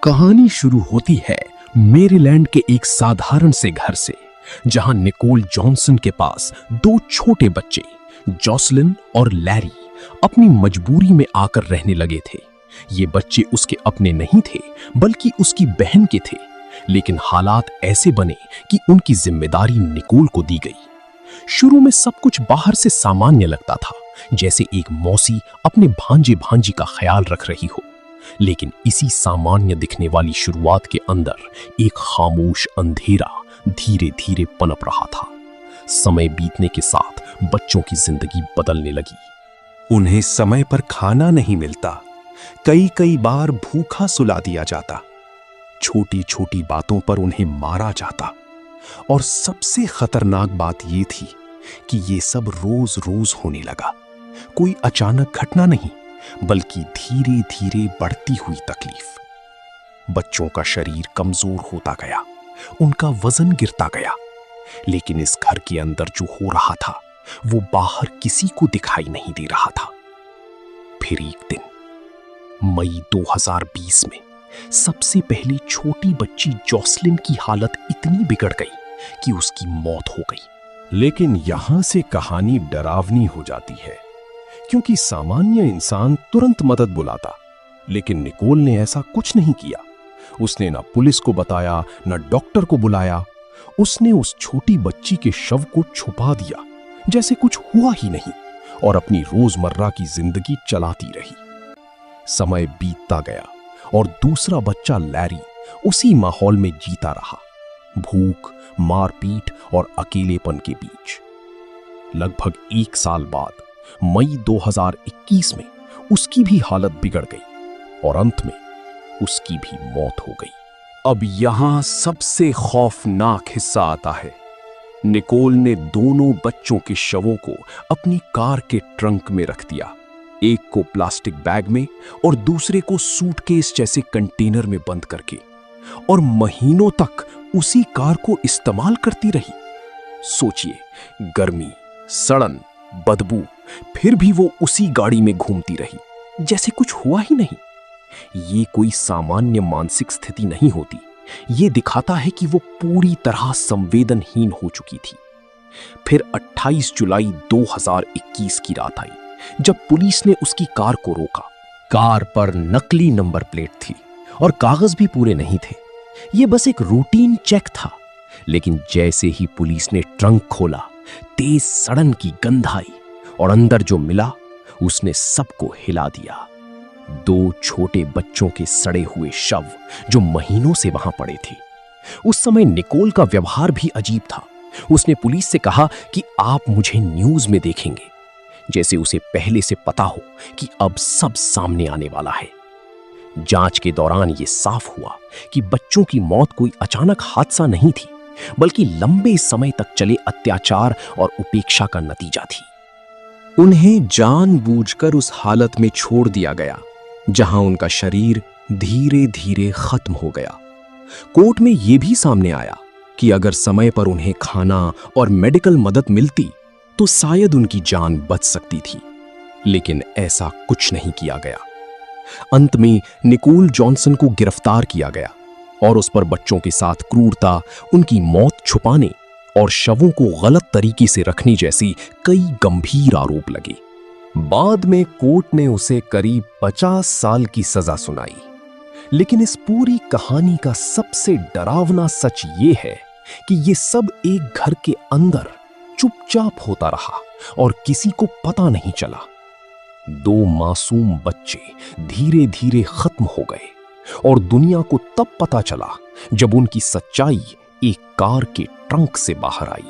कहानी शुरू होती है मैरीलैंड के एक साधारण से घर से, जहां निकोल जॉनसन के पास दो छोटे बच्चे जॉसलिन और लैरी अपनी मजबूरी में आकर रहने लगे थे। ये बच्चे उसके अपने नहीं थे, बल्कि उसकी बहन के थे, लेकिन हालात ऐसे बने कि उनकी जिम्मेदारी निकोल को दी गई। शुरू में सब कुछ बाहर से सामान्य लगता था, जैसे एक मौसी अपने भांजे भांजी का ख्याल रख रही हो। लेकिन इसी सामान्य दिखने वाली शुरुआत के अंदर एक खामोश अंधेरा धीरे धीरे पनप रहा था। समय बीतने के साथ बच्चों की जिंदगी बदलने लगी। उन्हें समय पर खाना नहीं मिलता, कई कई बार भूखा सुला दिया जाता, छोटी छोटी बातों पर उन्हें मारा जाता। और सबसे खतरनाक बात यह थी कि ये सब रोज रोज होने लगा। कोई अचानक घटना नहीं, बल्कि धीरे धीरे बढ़ती हुई तकलीफ। बच्चों का शरीर कमजोर होता गया, उनका वजन गिरता गया, लेकिन इस घर के अंदर जो हो रहा था वो बाहर किसी को दिखाई नहीं दे रहा था। फिर एक दिन मई 2020 में सबसे पहले छोटी बच्ची जॉसलिन की हालत इतनी बिगड़ गई कि उसकी मौत हो गई। लेकिन यहां से कहानी डरावनी हो जाती है, क्योंकि सामान्य इंसान तुरंत मदद बुलाता, लेकिन निकोल ने ऐसा कुछ नहीं किया। उसने न पुलिस को बताया, न डॉक्टर को बुलाया। उसने उस छोटी बच्ची के शव को छुपा दिया जैसे कुछ हुआ ही नहीं, और अपनी रोजमर्रा की जिंदगी चलाती रही। समय बीतता गया और दूसरा बच्चा लैरी उसी माहौल में जीता रहा, भूख, मारपीट और अकेलेपन के बीच। लगभग 1 साल बाद मई 2021 में उसकी भी हालत बिगड़ गई और अंत में उसकी भी मौत हो गई। अब यहां सबसे खौफनाक हिस्सा आता है। निकोल ने दोनों बच्चों के शवों को अपनी कार के ट्रंक में रख दिया, एक को प्लास्टिक बैग में और दूसरे को सूटकेस जैसे कंटेनर में बंद करके, और महीनों तक उसी कार को इस्तेमाल करती रही। सोचिए, गर्मी, सड़न, बदबू, फिर भी वो उसी गाड़ी में घूमती रही जैसे कुछ हुआ ही नहीं। ये कोई सामान्य मानसिक स्थिति नहीं होती, ये दिखाता है कि वो पूरी तरह संवेदनहीन हो चुकी थी। फिर 28 जुलाई 2021 की रात आई, जब पुलिस ने उसकी कार को रोका। कार पर नकली नंबर प्लेट थी और कागज भी पूरे नहीं थे। ये बस एक रूटीन चेक था, लेकिन जैसे ही पुलिस ने ट्रंक खोला, तेज सड़न की गंध आई और अंदर जो मिला उसने सबको हिला दिया। 2 छोटे बच्चों के सड़े हुए शव जो महीनों से वहां पड़े थे। उस समय निकोल का व्यवहार भी अजीब था। उसने पुलिस से कहा कि आप मुझे न्यूज में देखेंगे, जैसे उसे पहले से पता हो कि अब सब सामने आने वाला है। जांच के दौरान यह साफ हुआ कि बच्चों की मौत कोई अचानक हादसा नहीं थी, बल्कि लंबे समय तक चले अत्याचार और उपेक्षा का नतीजा थी। उन्हें जानबूझकर उस हालत में छोड़ दिया गया जहां उनका शरीर धीरे धीरे खत्म हो गया। कोर्ट में यह भी सामने आया कि अगर समय पर उन्हें खाना और मेडिकल मदद मिलती तो शायद उनकी जान बच सकती थी, लेकिन ऐसा कुछ नहीं किया गया। अंत में निकोल जॉनसन को गिरफ्तार किया गया और उस पर बच्चों के साथ क्रूरता, उनकी मौत छुपाने और शवों को गलत तरीके से रखने जैसी कई गंभीर आरोप लगे। बाद में कोर्ट ने उसे करीब 50 साल की सजा सुनाई। लेकिन इस पूरी कहानी का सबसे डरावना सच ये है कि ये सब एक घर के अंदर चुपचाप होता रहा और किसी को पता नहीं चला। 2 मासूम बच्चे धीरे धीरे खत्म हो गए और दुनिया को तब पता चला जब उनकी सच्चाई एक कार के ट्रंक से बाहर आई।